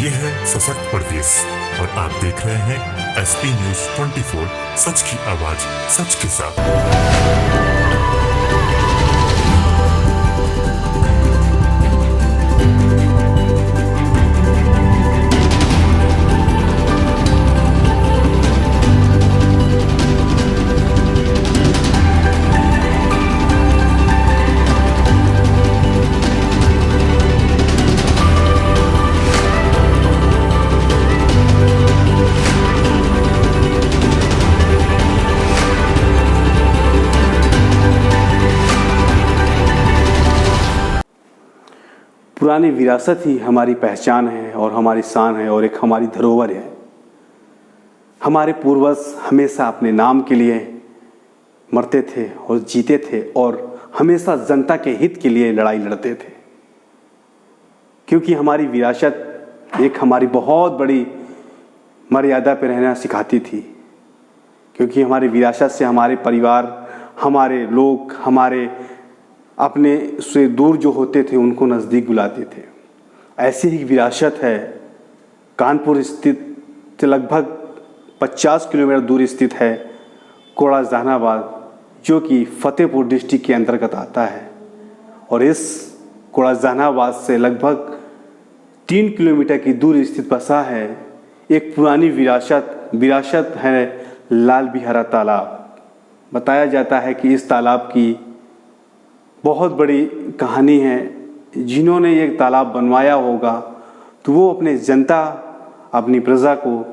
ये है सशक्त प्रदेश और आप देख रहे हैं एसपी न्यूज 24, सच की आवाज सच के साथ। पुरानी विरासत ही हमारी पहचान है और हमारी शान है और एक हमारी धरोहर है। हमारे पूर्वज हमेशा अपने नाम के लिए मरते थे और जीते थे और हमेशा जनता के हित के लिए लड़ाई लड़ते थे, क्योंकि हमारी विरासत एक हमारी बहुत बड़ी मर्यादा पर रहना सिखाती थी। क्योंकि हमारी विरासत से हमारे परिवार, हमारे लोग, हमारे अपने से दूर जो होते थे उनको नज़दीक बुलाते थे। ऐसी ही विरासत है कानपुर स्थित लगभग 50 किलोमीटर दूर स्थित है कोड़ा जहानाबाद, जो कि फतेहपुर डिस्ट्रिक्ट के अंतर्गत आता है। और इस कोड़ा जहानाबाद से लगभग 3 किलोमीटर की दूर स्थित बसा है एक पुरानी विरासत है लाल बिहारा तालाब। बताया जाता है कि इस तालाब की बहुत बड़ी कहानी है। जिन्होंने ये तालाब बनवाया होगा तो वो अपने जनता, अपनी प्रजा को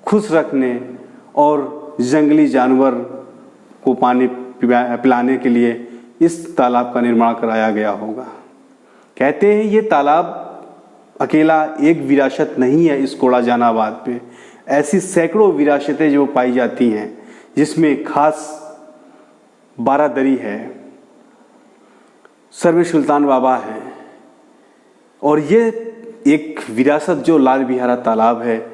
खुश रखने और जंगली जानवर को पानी पिलाने के लिए इस तालाब का निर्माण कराया गया होगा। कहते हैं ये तालाब अकेला एक विरासत नहीं है। इस कोड़ा जहानाबाद पे ऐसी सैकड़ों विरासतें जो पाई जाती हैं, जिसमें खास बारादरी है, सर्वे सुल्तान बाबा है। और ये एक विरासत जो लाल बिहारा तालाब है,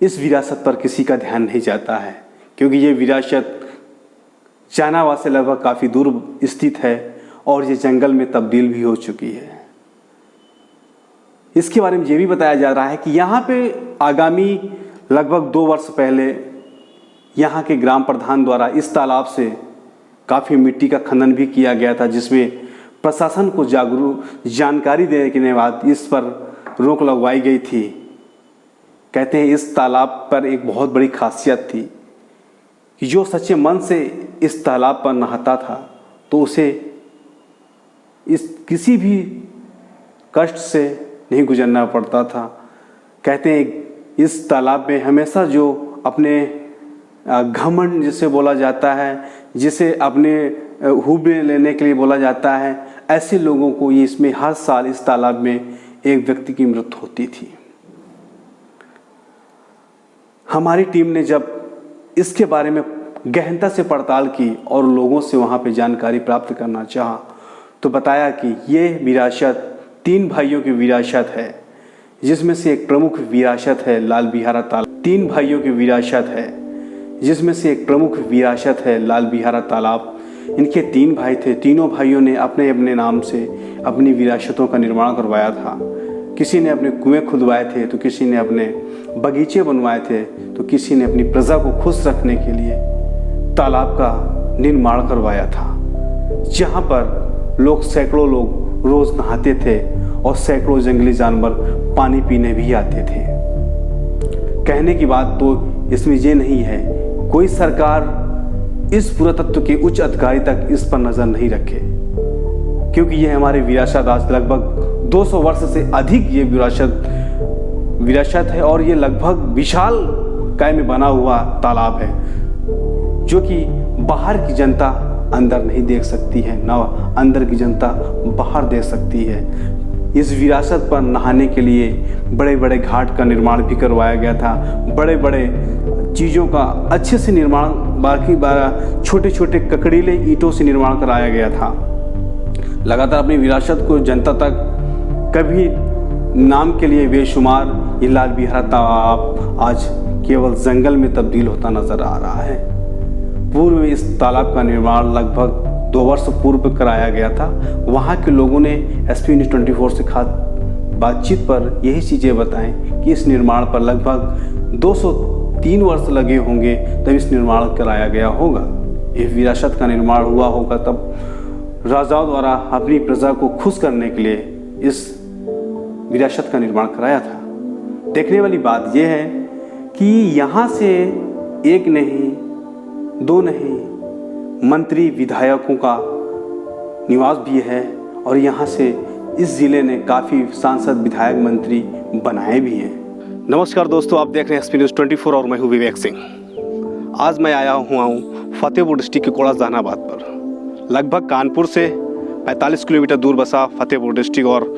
इस विरासत पर किसी का ध्यान नहीं जाता है, क्योंकि ये विरासत जहानाबाद से लगभग काफ़ी दूर स्थित है और ये जंगल में तब्दील भी हो चुकी है। इसके बारे में ये भी बताया जा रहा है कि यहाँ पे आगामी लगभग 2 वर्ष पहले यहाँ के ग्राम प्रधान द्वारा इस तालाब से काफ़ी मिट्टी का खनन भी किया गया था, जिसमें प्रशासन को जानकारी देने के बाद इस पर रोक लगवाई गई थी। कहते हैं इस तालाब पर एक बहुत बड़ी खासियत थी कि जो सच्चे मन से इस तालाब पर नहाता था तो उसे इस किसी भी कष्ट से नहीं गुजरना पड़ता था। कहते हैं इस तालाब में हमेशा जो अपने घमंड जिसे बोला जाता है, जिसे अपने हुबे लेने के लिए बोला जाता है, ऐसे लोगों को ये इसमें हर साल इस तालाब में एक व्यक्ति की मृत्यु होती थी। हमारी टीम ने जब इसके बारे में गहनता से पड़ताल की और लोगों से वहाँ पे जानकारी प्राप्त करना चाहा, तो बताया कि ये विरासत 3 भाइयों की विरासत है, जिसमें से एक प्रमुख विरासत है लाल बिहारा तालाब। 3 भाइयों की विरासत है, जिसमें से एक प्रमुख विरासत है लाल बिहारा तालाब। इनके 3 भाई थे। तीनों भाइयों ने अपने अपने नाम से अपनी विरासतों का निर्माण करवाया था। किसी ने अपने कुएं खुदवाए थे, तो किसी ने अपने बगीचे बनवाए थे, तो किसी ने अपनी प्रजा को खुश रखने के लिए तालाब का निर्माण करवाया था, जहाँ पर सैकड़ों लोग रोज नहाते थे और सैकड़ों जंगली जानवर पानी पीने भी आते थे। कहने की बात तो इसमें ये नहीं है, कोई सरकार इस पुरातत्व के उच्च अधिकारी तक इस पर नजर नहीं रखे, क्योंकि ये हमारी विरासत आज लगभग 200 वर्ष से अधिक ये विरासत है और ये लगभग विशाल काय में बना हुआ तालाब है, जो कि बाहर की जनता अंदर नहीं देख सकती है, ना अंदर की जनता बाहर देख सकती है। इस विरासत पर नहाने के लिए बड़े बड़े घाट का निर्माण भी करवाया गया था। बड़े बड़े चीज़ों का अच्छे से निर्माण, बाकी छोटे छोटे ककड़ीले ईंटों से निर्माण कराया गया था। लगातार अपनी विरासत को जनता तक कभी नाम के लिए बेशुमार ये लाल बिहारा तालाब आज केवल जंगल में तब्दील होता नजर आ रहा है। पूर्व में इस तालाब का निर्माण लगभग 2 वर्ष पूर्व कराया गया था। वहाँ के लोगों ने एसपी न्यूज़ 24 से खास बातचीत पर यही चीज़ें बताएं कि इस निर्माण पर लगभग 203 वर्ष लगे होंगे तब इस निर्माण कराया गया होगा। यह विरासत का निर्माण हुआ होगा तब राजाओं द्वारा अपनी प्रजा को खुश करने के लिए इस विरासत का निर्माण कराया था। देखने वाली बात यह है कि यहाँ से एक नहीं, दो नहीं, मंत्री विधायकों का निवास भी है और यहाँ से इस ज़िले ने काफ़ी सांसद विधायक मंत्री बनाए भी हैं। नमस्कार दोस्तों, आप देख रहे हैं SP News 24 और मैं हूँ विवेक सिंह। आज मैं आया हुआ हूँ फतेहपुर डिस्ट्रिक्ट के कोड़ा जहानाबाद पर। लगभग कानपुर से 45 किलोमीटर दूर बसा फतेहपुर डिस्ट्रिक्ट और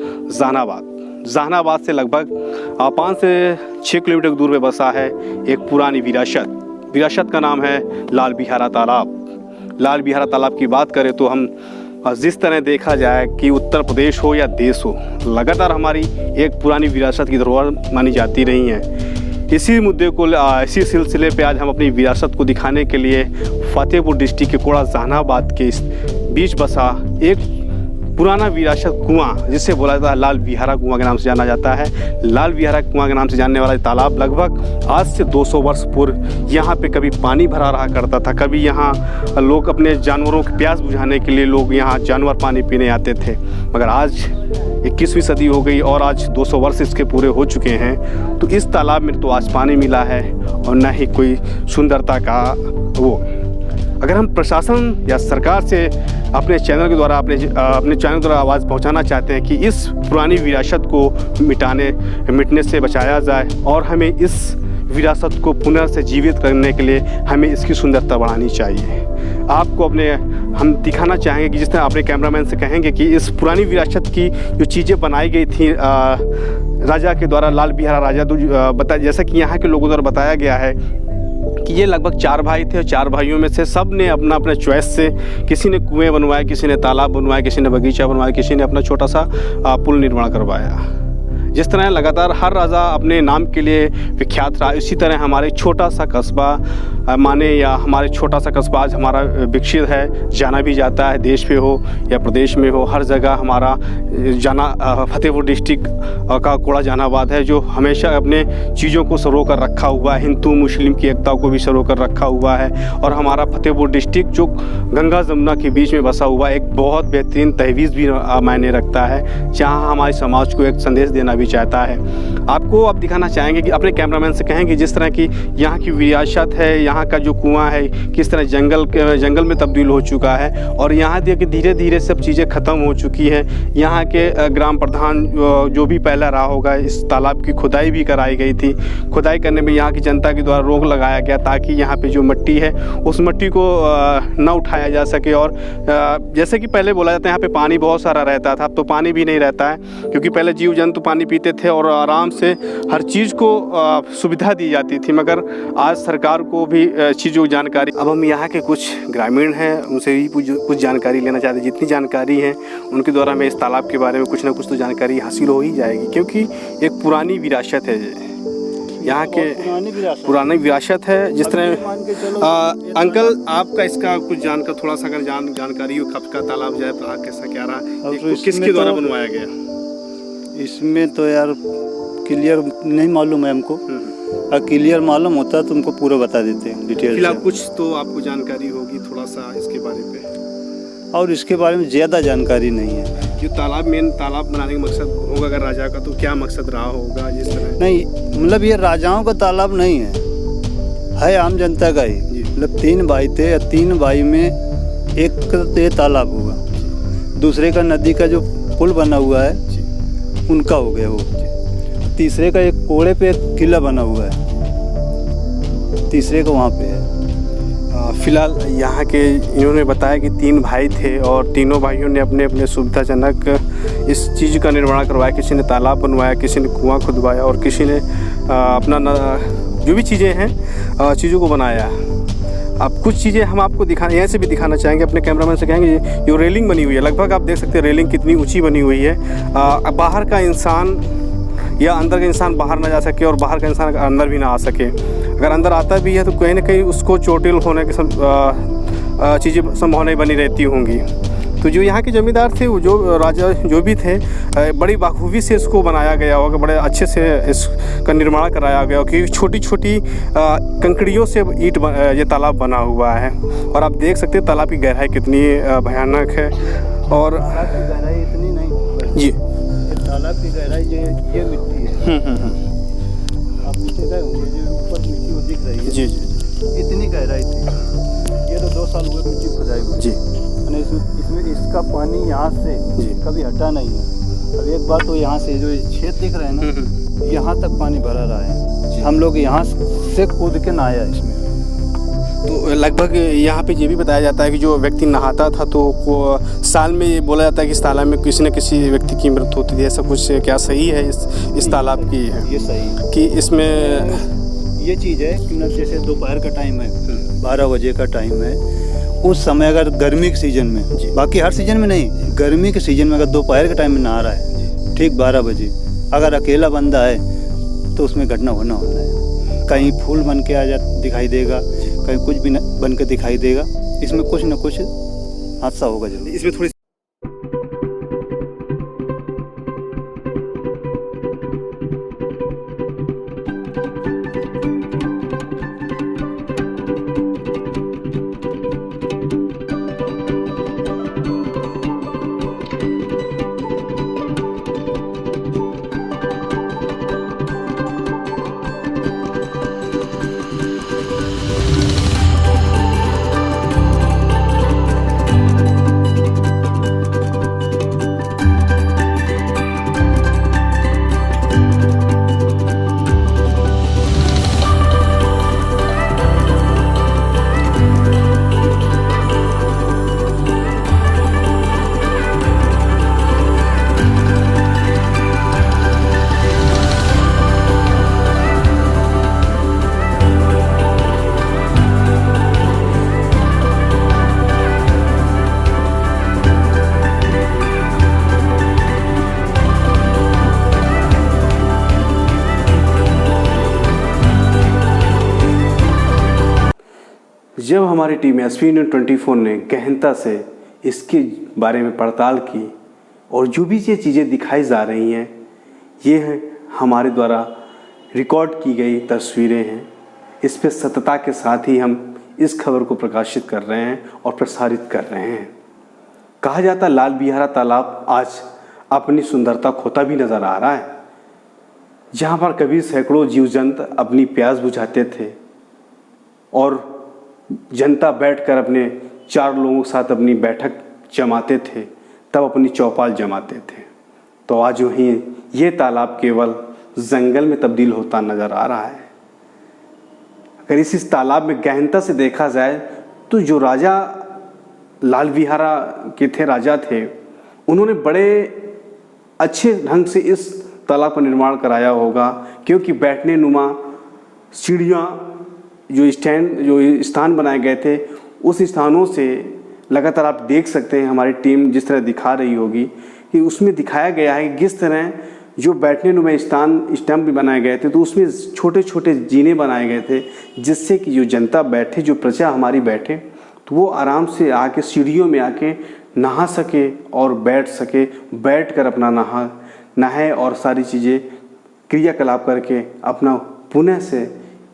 जहानाबाद से लगभग 5 से 6 किलोमीटर दूर में बसा है एक पुरानी विरासत का नाम है लाल बिहारा तालाब। लाल बिहारा तालाब की बात करें तो हम जिस तरह देखा जाए कि उत्तर प्रदेश हो या देश हो, लगातार हमारी एक पुरानी विरासत की धरोहर मानी जाती रही है। इसी मुद्दे को इसी सिलसिले पे आज हम अपनी विरासत को दिखाने के लिए फतेहपुर डिस्ट्रिक्ट के कोड़ा जहानाबाद के इस बीच बसा एक पुराना विरासत कुआं, जिसे बोला जाता है लाल बिहारा कुआं के नाम से जाना जाता है। लाल बिहारा कुआं के नाम से जानने वाला तालाब लगभग आज से 200 वर्ष पूर्व यहाँ पे कभी पानी भरा रहा करता था। कभी यहाँ लोग अपने जानवरों की प्यास बुझाने के लिए लोग यहाँ जानवर पानी पीने आते थे। मगर आज 21वीं सदी हो गई और आज 200 वर्ष इसके पूरे हो चुके हैं, तो इस तालाब में तो आज पानी मिला है और न ही कोई सुंदरता का वो। अगर हम प्रशासन या सरकार से अपने चैनल के द्वारा अपने चैनल द्वारा आवाज़ पहुंचाना चाहते हैं कि इस पुरानी विरासत को मिटने से बचाया जाए और हमें इस विरासत को पुनः से जीवित करने के लिए हमें इसकी सुंदरता बढ़ानी चाहिए। आपको हम दिखाना चाहेंगे कि जिस तरह अपने कैमरामैन से कहेंगे कि इस पुरानी विरासत की जो चीज़ें बनाई गई थी राजा के द्वारा, लाल बिहारा राजा जैसा कि यहाँ के लोगों द्वारा बताया गया है कि ये लगभग 4 भाई थे और 4 भाइयों में से सब ने अपना अपना चॉइस से, किसी ने कुएं बनवाए, किसी ने तालाब बनवाए, किसी ने बगीचा बनवाया, किसी ने अपना छोटा सा पुल निर्माण करवाया। जिस तरह लगातार हर राजा अपने नाम के लिए विख्यात रहा, इसी तरह हमारे छोटा सा कस्बा माने या हमारे छोटा सा कस्बा आज हमारा विकसित है, जाना भी जाता है, देश पे हो या प्रदेश में हो, हर जगह हमारा फतेहपुर डिस्ट्रिक्ट का कोड़ा जहानाबाद है, जो हमेशा अपने चीज़ों को सरो कर रखा हुआ है, हिंदू मुस्लिम की एकता को भी सरो कर रखा हुआ है। और हमारा फतेहपुर डिस्ट्रिक्ट जो गंगा जमुना के बीच में बसा हुआ एक बहुत बेहतरीन तहवीज़ भी मायने रखता है, जहाँ हमारे समाज को एक संदेश देना भी चाहता है। आपको अब दिखाना चाहेंगे कि अपने कैमरामैन से कहेंगे जिस तरह की यहाँ की विरासत है, यहाँ का जो कुआं है किस तरह जंगल में तब्दील हो चुका है और यहाँ देखिए धीरे धीरे सब चीज़ें ख़त्म हो चुकी हैं। यहाँ के ग्राम प्रधान जो भी पहला रहा होगा, इस तालाब की खुदाई भी कराई गई थी। खुदाई करने में यहाँ की जनता के द्वारा रोक लगाया गया ताकि यहाँ पे जो मिट्टी है उस मिट्टी को न उठाया जा सके। और जैसे कि पहले बोला जाता है यहाँ पे पानी बहुत सारा रहता था, अब तो पानी भी नहीं रहता है, क्योंकि पहले जीव जंतु पानी पीते थे और आराम से हर चीज़ को सुविधा दी जाती थी। मगर आज सरकार को भी चीज़ों की जानकारी, अब हम यहाँ के कुछ ग्रामीण हैं उनसे भी कुछ जानकारी लेना चाहते हैं। जितनी जानकारी है उनके द्वारा हमें इस तालाब के बारे में कुछ ना कुछ तो जानकारी हासिल हो ही जाएगी, क्योंकि एक पुरानी विरासत है, यहाँ के पुरानी विरासत है। जिस तरह अंकल आपका इसका कुछ जानकर थोड़ा सा अगर जानकारी हो, कब का तालाब जाए कैसा क्या रहा, किसके द्वारा बनवाया गया? इसमें तो यार क्लियर नहीं मालूम है हमको, अगर क्लियर मालूम होता तो तुमको पूरा बता देते हैं डिटेल। फिलहाल कुछ तो आपको जानकारी होगी थोड़ा सा इसके बारे में? और इसके बारे में ज़्यादा जानकारी नहीं है। जो मेन तालाब बनाने का मकसद होगा अगर राजा का, तो क्या मकसद रहा होगा? जिस तरह नहीं, मतलब ये राजाओं का तालाब नहीं है आम जनता का ही। मतलब 3 भाई थे, 3 भाई में एक तो ये तालाब हुआ, दूसरे का नदी का जो पुल बना हुआ है उनका हो गया वो, तीसरे का एक कोड़े पे एक किला बना हुआ है, तीसरे का वहाँ पे है। फ़िलहाल यहाँ के इन्होंने बताया कि 3 भाई थे और तीनों भाइयों ने अपने अपने सुविधाजनक इस चीज़ का निर्माण करवाया। किसी ने तालाब बनवाया, किसी ने कुआं खुदवाया और किसी ने अपना जो भी चीज़ें हैं चीज़ों को बनाया। अब कुछ चीज़ें हम आपको यहाँ से भी दिखाना चाहेंगे, अपने कैमरामैन से कहेंगे जो रेलिंग बनी हुई है, लगभग आप देख सकते हैं रेलिंग कितनी ऊंची बनी हुई है। बाहर का इंसान या अंदर का इंसान बाहर ना जा सके और बाहर का इंसान अंदर भी ना आ सके। अगर अंदर आता भी है तो कहीं ना कहीं उसको चोटिल होने की चीज़ें संभावनाएं बनी रहती होंगी। तो तो जो यहाँ के जमींदार थे, वो जो राजा जो भी थे, बड़ी बाखूबी से इसको बनाया गया होगा, बड़े अच्छे से इसका निर्माण कराया गया कि छोटी छोटी कंकड़ियों से ईंट ये तालाब बना हुआ है। और आप देख सकते हैं तालाब की गहराई कितनी भयानक है। और तालाब की गहराई इतनी नहीं जी, तालाब की गहराई जो ये मिट्टी है, आप नीचे गए होंगे, जो ऊपर मिट्टी वो दिख रही है जी जी इतनी गहराई थी। ये तो 2 साल हुए मिट्टी खुदाई हुई जी। यानी इसमें इसका पानी यहाँ से जी। कभी हटा नहीं है। अब एक बात तो यहाँ से जो छेद दिख रहे हैं ना, यहाँ तक पानी भरा रहा है। हम लोग यहाँ से कूद के नहाया इसमें। तो लगभग यहाँ पे ये भी बताया जाता है कि जो व्यक्ति नहाता था तो साल में ये बोला जाता है कि इस तालाब में किसी न किसी व्यक्ति की मृत्यु होती थी, ऐसा कुछ क्या सही है इस तालाब की? है ये सही है कि इसमें ये चीज़ है कि ना, जैसे दोपहर का टाइम है, 12 बजे का टाइम है, उस समय अगर गर्मी के सीज़न में, बाकी हर सीज़न में नहीं, गर्मी के सीज़न में अगर दोपहर के टाइम में नहा रहा है ठीक 12 बजे, अगर अकेला बंदा है तो उसमें घटना होना है। कहीं फूल बन के दिखाई देगा, कहीं कुछ भी बन के दिखाई देगा, इसमें कुछ न कुछ हादसा होगा जरूर। इसमें थोड़ी जब हमारी टीम एसपी न्यूज़ 24 ने गहनता से इसके बारे में पड़ताल की और जो भी ये चीज़ें दिखाई जा रही हैं, ये है हमारे द्वारा रिकॉर्ड की गई तस्वीरें हैं। इस पे सतता के साथ ही हम इस खबर को प्रकाशित कर रहे हैं और प्रसारित कर रहे हैं। कहा जाता लाल बिहारा तालाब आज अपनी सुंदरता खोता भी नज़र आ रहा है। जहाँ पर कभी सैकड़ों जीव जंतु अपनी प्यास बुझाते थे और जनता बैठकर अपने 4 लोगों के साथ अपनी बैठक जमाते थे, तब अपनी चौपाल जमाते थे, तो आज वहीं ये तालाब केवल जंगल में तब्दील होता नज़र आ रहा है। अगर इस तालाब में गहनता से देखा जाए तो जो राजा लाल बिहारा के थे, राजा थे, उन्होंने बड़े अच्छे ढंग से इस तालाब का निर्माण कराया होगा, क्योंकि बैठने नुमा सीढ़ियाँ जो स्थान बनाए गए थे, उस स्थानों से लगातार आप देख सकते हैं, हमारी टीम जिस तरह दिखा रही होगी कि उसमें दिखाया गया है कि किस तरह जो बैठने नुमा स्टैम्प भी बनाए गए थे, तो उसमें छोटे छोटे जीने बनाए गए थे, जिससे कि जो जनता बैठे, जो प्रजा हमारी बैठे, तो वो आराम से आके सीढ़ियों में आके नहा सके और बैठ सके, बैठ कर अपना नहाए और सारी चीज़ें क्रियाकलाप करके अपना पुनः से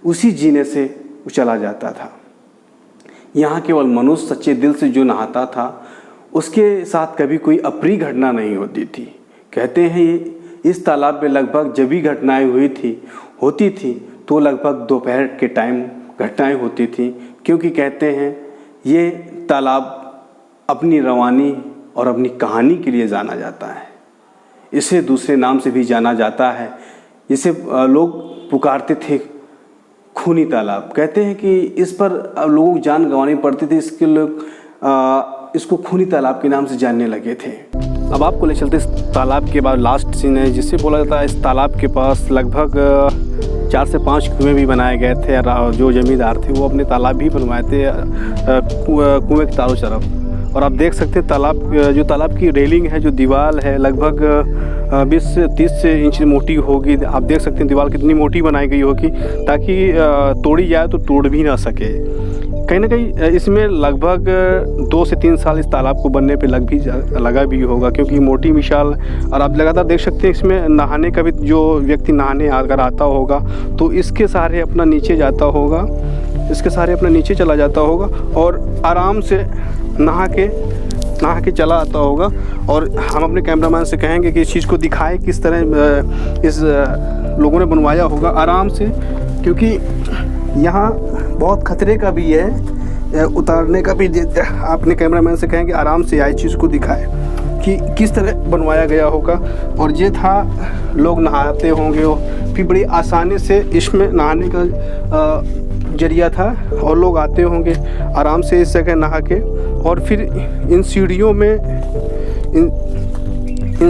उसी जीने से चला जाता था। यहाँ केवल मनुष्य सच्चे दिल से जो नहाता था, उसके साथ कभी कोई अप्रिय घटना नहीं होती थी। कहते हैं इस तालाब में लगभग जब भी घटनाएं होती थी तो लगभग दोपहर के टाइम घटनाएं होती थी, क्योंकि कहते हैं ये तालाब अपनी रवानी और अपनी कहानी के लिए जाना जाता है। इसे दूसरे नाम से भी जाना जाता है, जिसे लोग पुकारते थे खूनी तालाब। कहते हैं कि इस पर लोगों को जान गंवानी पड़ती थी, इसके लोग इसको खूनी तालाब के नाम से जानने लगे थे। अब आपको ले चलते इस तालाब के बाद लास्ट सीन है, जिससे बोला जाता है इस तालाब के पास लगभग 4 से 5 कुएँ भी बनाए गए थे। जो जमींदार थे वो अपने तालाब भी बनवाए थे कुएँ के चारों तरफ। और आप देख सकते हैं तालाब की रेलिंग है, जो दीवार है, लगभग 20 से 30 इंच मोटी होगी। आप देख सकते हैं दीवार कितनी मोटी बनाई गई होगी, ताकि तोड़ी जाए तो तोड़ भी ना सके। कहीं ना कहीं इसमें लगभग 2 से 3 साल इस तालाब को बनने पे लगा भी होगा, क्योंकि मोटी विशाल, और आप लगातार देख सकते हैं इसमें नहाने का भी, जो व्यक्ति नहाने अगर आता होगा तो इसके सहारे अपना नीचे जाता होगा, इसके सहारे अपना नीचे चला जाता होगा और आराम से नहा के चला आता होगा। और हम अपने कैमरामैन से कहेंगे कि इस चीज़ को दिखाएं किस तरह इस लोगों ने बनवाया होगा आराम से, क्योंकि यहाँ बहुत खतरे का भी है, उतारने का भी। अपने कैमरामैन से कहेंगे आराम से आए, चीज़ को दिखाएं कि किस तरह बनवाया गया होगा। और ये था, लोग नहाते होंगे और फिर बड़ी आसानी से इसमें नहाने का जरिया था और लोग आते होंगे आराम से इस जगह नहा के, और फिर इन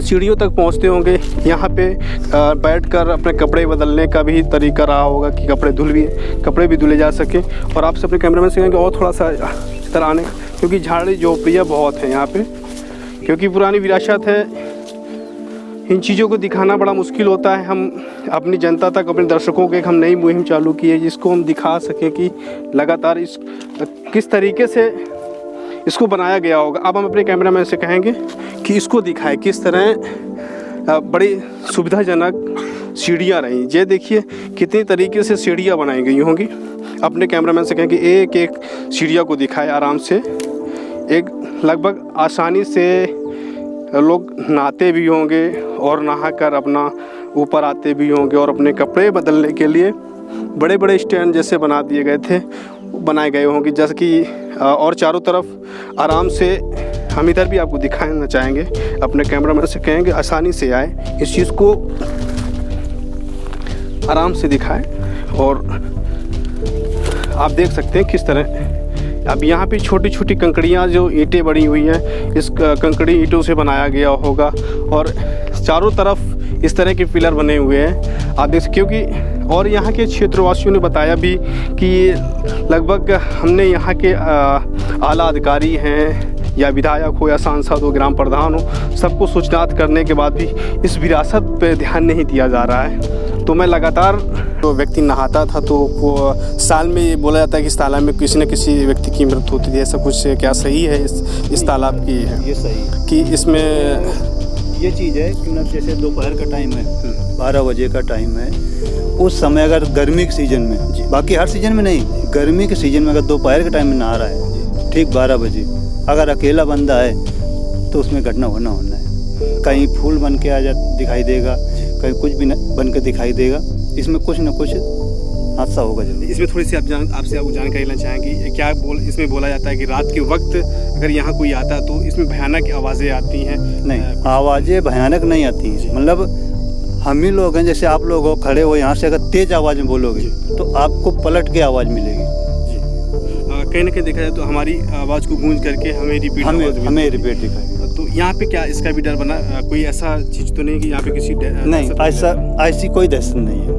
सीढ़ियों तक पहुंचते होंगे। यहाँ पे बैठकर अपने कपड़े बदलने का भी तरीका रहा होगा कि कपड़े भी धुले जा सके। और आपसे अपने कैमरामैन से कहेंगे और थोड़ा सा इधर आने, क्योंकि झाड़ी झोपड़ियाँ बहुत हैं यहाँ पे, क्योंकि पुरानी विरासत है। इन चीज़ों को दिखाना बड़ा मुश्किल होता है। हम अपनी जनता तक, अपने दर्शकों को एक हम नई मुहिम चालू की है जिसको हम दिखा सकें कि लगातार किस तरीके से इसको बनाया गया होगा। अब हम अपने कैमरामैन से कहेंगे कि इसको दिखाएं किस तरह बड़ी सुविधाजनक सीढ़ियाँ रहीं। ये देखिए कितनी तरीके से सीढ़ियाँ बनाई गई होंगी। अपने कैमरामैन से कहेंगे एक एक सीढ़ियाँ को दिखाए आराम से, एक लगभग आसानी से लोग नहाते भी होंगे और नहाकर अपना ऊपर आते भी होंगे। और अपने कपड़े बदलने के लिए बड़े बड़े स्टैंड जैसे बनाए गए होंगे, जैसे कि और चारों तरफ आराम से। हम इधर भी आपको दिखाना चाहेंगे, अपने कैमरामैन से कहेंगे आसानी से आए, इस चीज़ को आराम से दिखाएं। और आप देख सकते हैं किस तरह अब यहाँ पे छोटी छोटी कंकड़ियाँ, जो ईंटें बनी हुई हैं, इस कंकड़ी ईंटों से बनाया गया होगा। और चारों तरफ इस तरह के पिलर बने हुए हैं, आप देख सकते, क्योंकि और यहाँ के क्षेत्रवासियों ने बताया भी कि लगभग हमने यहाँ के आला अधिकारी हैं या विधायक हो या सांसद हो, ग्राम प्रधान हो, सबको सूचनात करने के बाद भी इस विरासत पे ध्यान नहीं दिया जा रहा है। तो मैं लगातार, तो व्यक्ति नहाता था तो वो साल में ये बोला जाता है कि इस तालाब में किसी न किसी व्यक्ति की मृत्यु होती थी, ऐसा कुछ क्या सही है इस तालाब की है? ये सही कि इसमें ये चीज़ है कि मतलब जैसे दोपहर का टाइम है, 12 बजे का टाइम है, उस समय अगर गर्मी के सीज़न में, बाकी हर सीज़न में नहीं, गर्मी के सीज़न में अगर दोपहर के टाइम में नहा रहा है ठीक 12 बजे, अगर अकेला बंदा है तो उसमें घटना होना है। कहीं फूल बन के दिखाई देगा, कहीं कुछ भी बन के दिखाई देगा, इसमें कुछ न कुछ हादसा होगा जरूर। इसमें थोड़ी सी आपसे जानकारी लेना चाहेंगे, क्या इसमें बोला जाता है कि रात के वक्त अगर यहाँ कोई आता है तो इसमें भयानक आवाज़ें आती हैं? नहीं, आवाज़ें भयानक नहीं आती हैं, मतलब हम ही लोग हैं, जैसे आप लोग हो खड़े हो, यहाँ से अगर तेज़ आवाज़ में बोलोगे तो आपको पलट के आवाज़ मिलेगी। कहीं ना कहीं देखा जाए तो हमारी आवाज़ को गूंज करके हमें रिपीट दिखाएगी। तो यहाँ पे क्या इसका भी डर बना, कोई ऐसा चीज़ तो नहीं कि यहाँ पे किसी नहीं, ऐसी कोई दहशत नहीं है।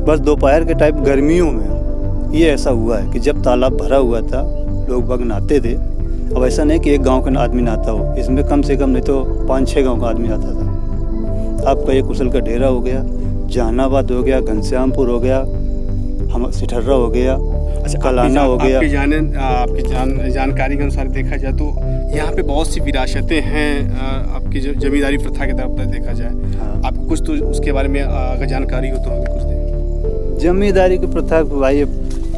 बस दोपहर के टाइम गर्मियों में ये ऐसा हुआ है कि जब तालाब भरा हुआ था, लोग बाग नहाते थे। अब ऐसा नहीं कि एक गांव का आदमी नहाता हो, इसमें कम से कम नहीं तो 5-6 गांव का आदमी आता था। आपका ये कुशल का ढेरा हो गया, जहानाबाद हो गया, घनश्यामपुर हो गया, हम सिठर्रा हो गया, कलाना हो गया। आपकी जानकारी के अनुसार देखा जाए तो यहाँ पे बहुत सी विरासतें हैं, आपकी जो जमींदारी प्रथा की तरफ देखा जाए। हाँ। आपको कुछ तो उसके बारे में अगर जानकारी हो तो हमें कुछ दें। जमींदारी की प्रथा भाई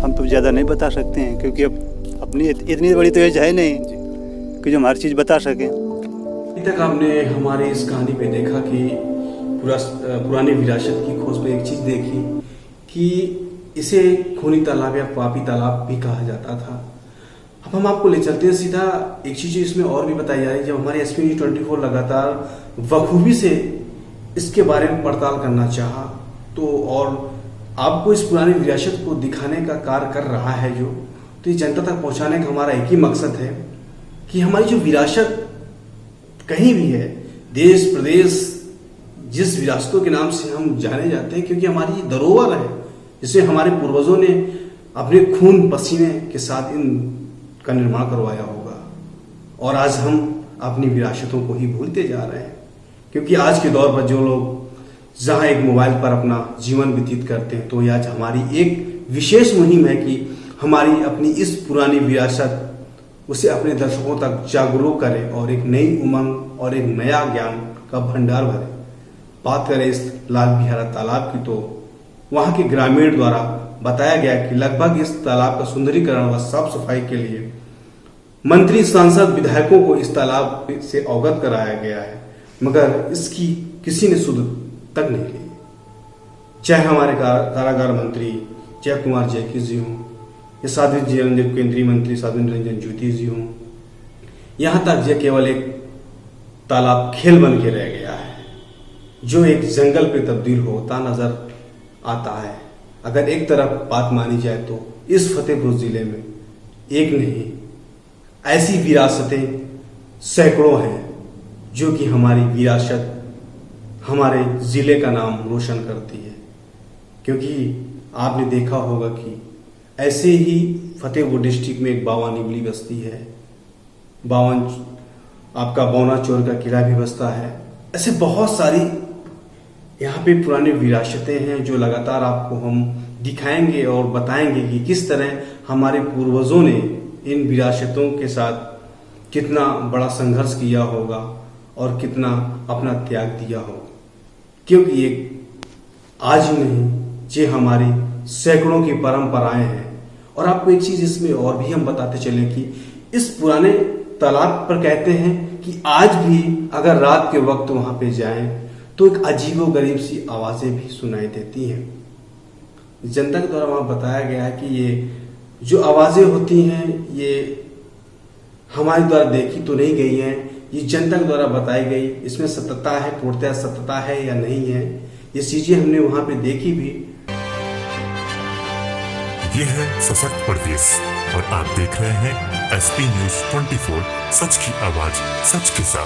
हम तो ज़्यादा नहीं बता सकते हैं, क्योंकि अब अपनी इतनी बड़ी तो एज है नहीं कि जो हम हर चीज़ बता सकें। अभी तक आपने हमारी इस कहानी में देखा कि पुरानी विरासत की खोज में एक चीज़ देखी कि इसे खूनी तालाब या पापी तालाब भी कहा जाता था। अब हम आपको ले चलते हैं सीधा, एक चीज़ इसमें और भी बताई जा रही है। जब हमारे SP News 24 लगातार बखूबी से इसके बारे में पड़ताल करना चाहा तो, और आपको इस पुरानी विरासत को दिखाने का कार्य कर रहा है तो ये जनता तक पहुंचाने का हमारा एक ही मकसद है कि हमारी जो विरासत कहीं भी है, देश प्रदेश, जिस विरासतों के नाम से हम जाने जाते हैं, क्योंकि हमारी ये धरोहर है जिसे हमारे पूर्वजों ने अपने खून पसीने के साथ इनका निर्माण करवाया होगा। और आज हम अपनी विरासतों को ही भूलते जा रहे हैं, क्योंकि आज के दौर पर जो लोग जहां एक मोबाइल पर अपना जीवन व्यतीत करते हैं, तो आज हमारी एक विशेष मुहिम है कि हमारी अपनी इस पुरानी विरासत उसे अपने दर्शकों तक जागरूक करे और एक नई उमंग और एक नया ज्ञान का भंडार भरे। बात करें इस लाल बिहारा तालाब की तो वहाँ के ग्रामीण द्वारा बताया गया कि लगभग इस तालाब का सुंदरीकरण व साफ सफाई के लिए मंत्री, सांसद, विधायकों को इस तालाब से अवगत कराया गया है, मगर इसकी किसी ने सुध तक नहीं ली। चाहे हमारे कारागार मंत्री जय कुमार जैकी जी हों या साध्वी रंजन, केंद्रीय मंत्री साध्वी रंजन ज्योति जी हों, यहाँ तक यह केवल एक तालाब खेल बन के रह गया है जो एक जंगल पे तब्दील होता नजर आता है। अगर एक तरफ बात मानी जाए तो इस फतेहपुर जिले में एक नहीं ऐसी विरासतें सैकड़ों हैं जो कि हमारी विरासत, हमारे जिले का नाम रोशन करती है। क्योंकि आपने देखा होगा कि ऐसे ही फतेहपुर डिस्ट्रिक्ट में एक बावन इबली बस्ती है, आपका बौना चोर का किला भी बसता है। ऐसे बहुत सारी यहाँ पे पुरानी विरासतें हैं जो लगातार आपको हम दिखाएंगे और बताएंगे कि किस तरह हमारे पूर्वजों ने इन विरासतों के साथ कितना बड़ा संघर्ष किया होगा और कितना अपना त्याग दिया होगा। क्योंकि एक आज ही नहीं, ये हमारी सैकड़ों की परंपराएं हैं। और आपको एक चीज इसमें और भी हम बताते चलें कि इस पुराने तालाब पर कहते हैं कि आज भी अगर रात के वक्त वहां पे जाएं तो एक अजीबोगरीब सी आवाजें भी सुनाई देती हैं। जनता के द्वारा वहां बताया गया है कि ये जो आवाजें होती हैं ये हमारे द्वारा देखी तो नहीं गई हैं, ये जनता के द्वारा बताई गई। इसमें सत्यता है, पूर्णतः सत्यता है या नहीं है, ये चीजें हमने वहां पे देखी भी। ये है सशक्त प्रदेश और आप देख रहे हैं SP News 24, सच की आवाज सच के साथ।